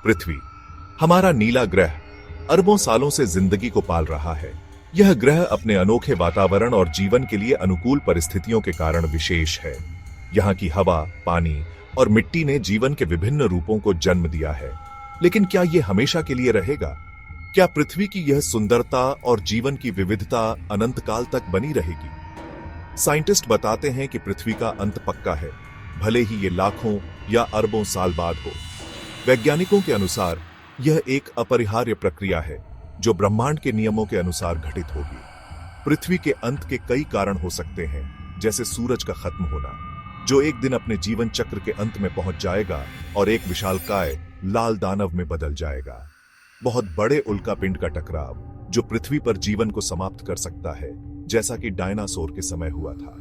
पृथ्वी, हमारा नीला ग्रह, अरबों सालों से जिंदगी को पाल रहा है। यह ग्रह अपने अनोखे वातावरण और जीवन के लिए अनुकूल परिस्थितियों के कारण विशेष है। यहाँ की हवा, पानी और मिट्टी ने जीवन के विभिन्न रूपों को जन्म दिया है। लेकिन क्या यह हमेशा के लिए रहेगा? क्या पृथ्वी की यह सुंदरता और जीवन की विविधता अनंत काल तक बनी रहेगी? साइंटिस्ट बताते हैं कि पृथ्वी का अंत पक्का है, भले ही ये लाखों या अरबों साल बाद हो। वैज्ञानिकों के अनुसार यह एक अपरिहार्य प्रक्रिया है जो ब्रह्मांड के नियमों के अनुसार घटित होगी। पृथ्वी के अंत के कई कारण हो सकते हैं, जैसे सूरज का खत्म होना, जो एक दिन अपने जीवन चक्र के अंत में पहुंच जाएगा और एक विशालकाय लाल दानव में बदल जाएगा। बहुत बड़े उल्कापिंड का टकराव जो पृथ्वी पर जीवन को समाप्त कर सकता है, जैसा कि डायनासोर के समय हुआ था।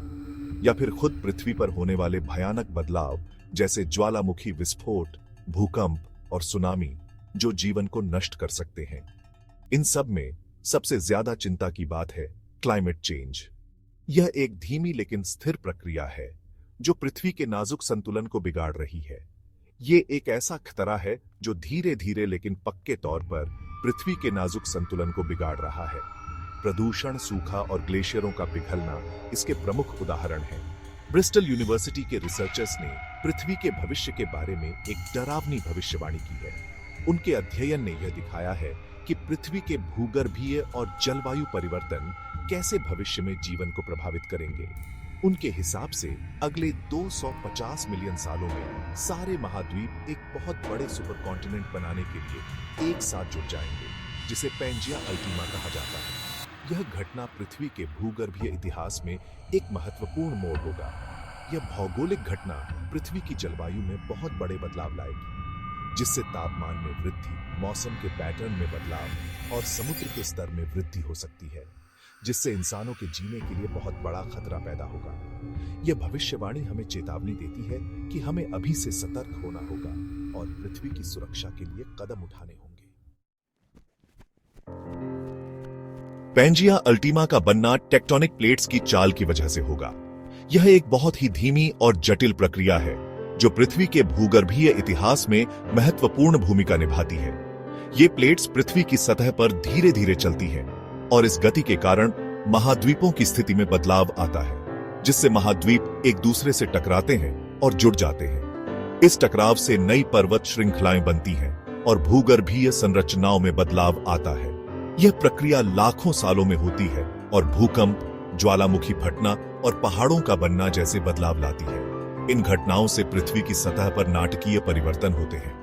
या फिर खुद पृथ्वी पर होने वाले भयानक बदलाव, जैसे ज्वालामुखी विस्फोट, भूकंप और सुनामी, जो जीवन को नष्ट कर सकते हैं। इन सब में सबसे ज्यादा चिंता की बात है क्लाइमेट चेंज। यह एक धीमी लेकिन स्थिर प्रक्रिया है जो पृथ्वी के नाजुक संतुलन को बिगाड़ रही है। ये एक ऐसा खतरा है जो धीरे धीरे लेकिन पक्के तौर पर पृथ्वी के नाजुक संतुलन को बिगाड़ रहा है। प्रदूषण, सूखा और ग्लेशियरों का पिघलना इसके प्रमुख उदाहरण हैं। ब्रिस्टल यूनिवर्सिटी के रिसर्चर्स ने पृथ्वी के भविष्य के बारे में एक डरावनी भविष्यवाणी की है। उनके अध्ययन ने यह दिखाया है कि पृथ्वी के भूगर्भीय और जलवायु परिवर्तन कैसे भविष्य में जीवन को प्रभावित करेंगे। उनके हिसाब से अगले 250 मिलियन सालों में सारे महाद्वीप एक बहुत बड़े सुपर कॉन्टिनेंट बनाने के लिए एक साथ जुट जाएंगे, जिसे पैंजिया अल्टीमा कहा जाता है। यह घटना पृथ्वी के भूगर्भीय इतिहास में एक महत्वपूर्ण मोड़ होगा। यह भौगोलिक घटना पृथ्वी की जलवायु में बहुत बड़े बदलाव लाएगी, जिससे तापमान में वृद्धि, मौसम के पैटर्न में बदलाव और समुद्र के स्तर में वृद्धि हो सकती है, जिससे इंसानों के जीने के लिए बहुत बड़ा खतरा पैदा होगा। यह भविष्यवाणी हमें चेतावनी देती है कि हमें अभी से सतर्क होना होगा और पृथ्वी की सुरक्षा के लिए कदम उठाने होंगे। पैंजिया अल्टीमा का बनना टेक्टोनिक प्लेट्स की चाल की वजह से होगा। यह एक बहुत ही धीमी और जटिल प्रक्रिया है जो पृथ्वी के भूगर्भीय इतिहास में महत्वपूर्ण भूमिका निभाती है। ये प्लेट्स पृथ्वी की सतह पर धीरे धीरे चलती हैं और इस गति के कारण महाद्वीपों की स्थिति में बदलाव आता है, जिससे महाद्वीप एक दूसरे से टकराते हैं और जुड़ जाते हैं। इस टकराव से नई पर्वत श्रृंखलाएं बनती हैं और भूगर्भीय संरचनाओं में बदलाव आता है। यह प्रक्रिया लाखों सालों में होती है और भूकंप, ज्वालामुखी फटना और पहाड़ों का बनना जैसे बदलाव लाती है। इन घटनाओं से पृथ्वी की सतह पर नाटकीय परिवर्तन होते हैं।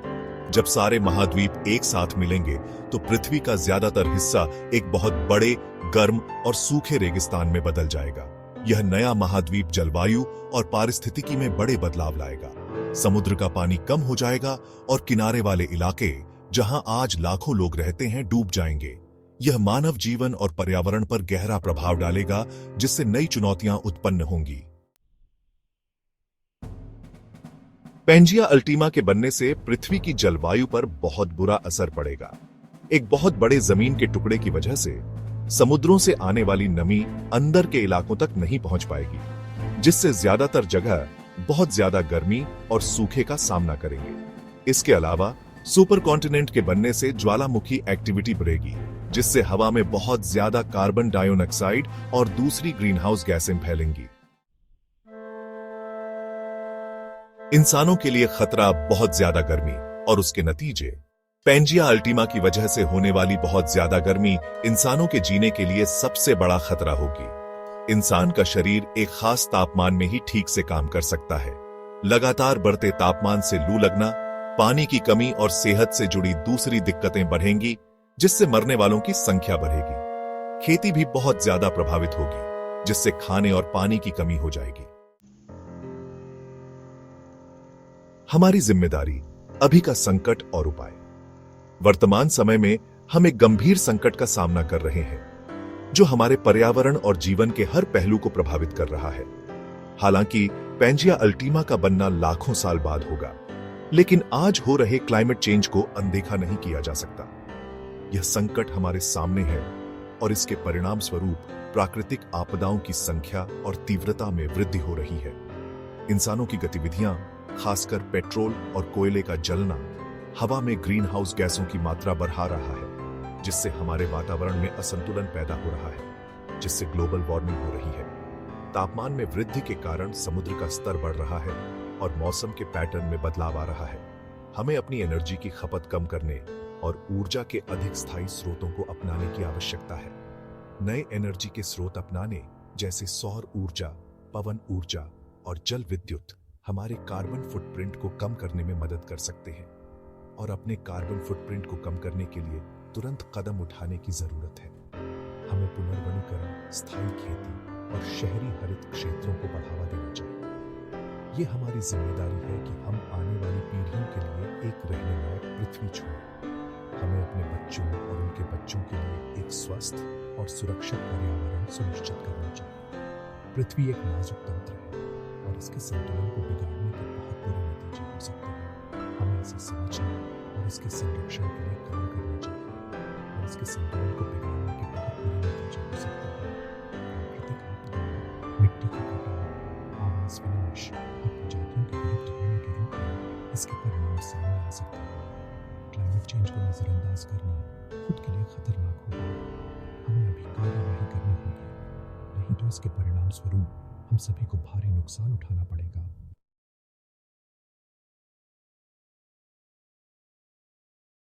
जब सारे महाद्वीप एक साथ मिलेंगे तो पृथ्वी का ज्यादातर हिस्सा एक बहुत बड़े, गर्म और सूखे रेगिस्तान में बदल जाएगा। यह नया महाद्वीप जलवायु और पारिस्थितिकी में बड़े बदलाव लाएगा। समुद्र का पानी कम हो जाएगा और किनारे वाले इलाके, जहां आज लाखों लोग रहते हैं, डूब जाएंगे। यह मानव जीवन और पर्यावरण पर गहरा प्रभाव डालेगा, जिससे नई चुनौतियां उत्पन्न होंगी। पैंजिया अल्टीमा के बनने से पृथ्वी की जलवायु पर बहुत बुरा असर पड़ेगा। एक बहुत बड़े जमीन के टुकड़े की वजह से समुद्रों से आने वाली नमी अंदर के इलाकों तक नहीं पहुंच पाएगी, जिससे ज्यादातर जगह बहुत ज्यादा गर्मी और सूखे का सामना करेंगे। इसके अलावा सुपर कॉन्टिनेंट के बनने से ज्वालामुखी एक्टिविटी बढ़ेगी, जिससे हवा में बहुत ज्यादा कार्बन डाइऑक्साइड और दूसरी ग्रीन हाउस गैसें फैलेंगी। इंसानों के लिए खतरा बहुत ज्यादा गर्मी और उसके नतीजे। पैंजिया अल्टीमा की वजह से होने वाली बहुत ज्यादा गर्मी इंसानों के जीने के लिए सबसे बड़ा खतरा होगी। इंसान का शरीर एक खास तापमान में ही ठीक से काम कर सकता है। लगातार बढ़ते तापमान से लू लगना, पानी की कमी और सेहत से जुड़ी दूसरी दिक्कतें बढ़ेंगी, जिससे मरने वालों की संख्या बढ़ेगी। खेती भी बहुत ज्यादा प्रभावित होगी, जिससे खाने और पानी की कमी हो जाएगी। हमारी जिम्मेदारी अभी का संकट और उपाय। वर्तमान समय में हम एक गंभीर संकट का सामना कर रहे हैं, जो हमारे पर्यावरण और जीवन के हर पहलू को प्रभावित कर रहा है। हालांकि पैंजिया अल्टीमा का बनना लाखों साल बाद होगा, लेकिन आज हो रहे क्लाइमेट चेंज को अनदेखा नहीं किया जा सकता। यह संकट हमारे सामने है और इसके परिणाम स्वरूप प्राकृतिक आपदाओं की संख्या और तीव्रता में वृद्धि हो रही है। इंसानों की गतिविधियां, खासकर पेट्रोल और कोयले का जलना, हवा में ग्रीन हाउस गैसों की मात्रा बढ़ा रहा है, जिससे हमारे वातावरण में असंतुलन पैदा हो रहा है, जिससे ग्लोबल वार्मिंग हो रही है। तापमान में वृद्धि के कारण समुद्र का स्तर बढ़ रहा है और मौसम के पैटर्न में बदलाव आ रहा है। हमें अपनी एनर्जी की खपत कम करने और ऊर्जा के अधिक स्थायी स्रोतों को अपनाने की आवश्यकता है। नए एनर्जी के स्रोत अपनाने, जैसे सौर ऊर्जा, पवन ऊर्जा और जल विद्युत, हमारे कार्बन फुटप्रिंट को कम करने में मदद कर सकते हैं। और अपने कार्बन फुटप्रिंट को कम करने के लिए तुरंत कदम उठाने की जरूरत है। हमें पुनर्वनीकरण, स्थायी खेती और शहरी हरित क्षेत्रों को बढ़ावा देना चाहिए। ये हमारी जिम्मेदारी है कि हम आने वाली पीढ़ियों के लिए एक रहने लायक पृथ्वी छोड़ें। हमें अपने बच्चों और उनके बच्चों के लिए एक स्वस्थ और सुरक्षित पर्यावरण सुनिश्चित करना चाहिए। पृथ्वी एक नाजुक तंत्र है और इसके संतुलन को बिगाड़ने के बहुत बुरे नतीजे हो सकते हैं। हमें इसे समझना और इसके संरक्षण के लिए काम करना चाहिए। और इसके संतुलन को बिगाड़ने के बहुत बुरे नतीजे हो सकते हैं। प्राकृतिक आपदा, मिट्टी का कटाव, आवास विनाश और प्रजातियों के विलुप्त होने के रूप में इसके परिणाम सामने आ सकते हैं। क्लाइमेट चेंज को नजरअंदाज करना खुद के लिए खतरनाक होगा। हमें अभी कार्यवाही करनी होगी, नहीं तो इसके परिणाम स्वरूप हम सभी को भारी नुकसान उठाना पड़ेगा।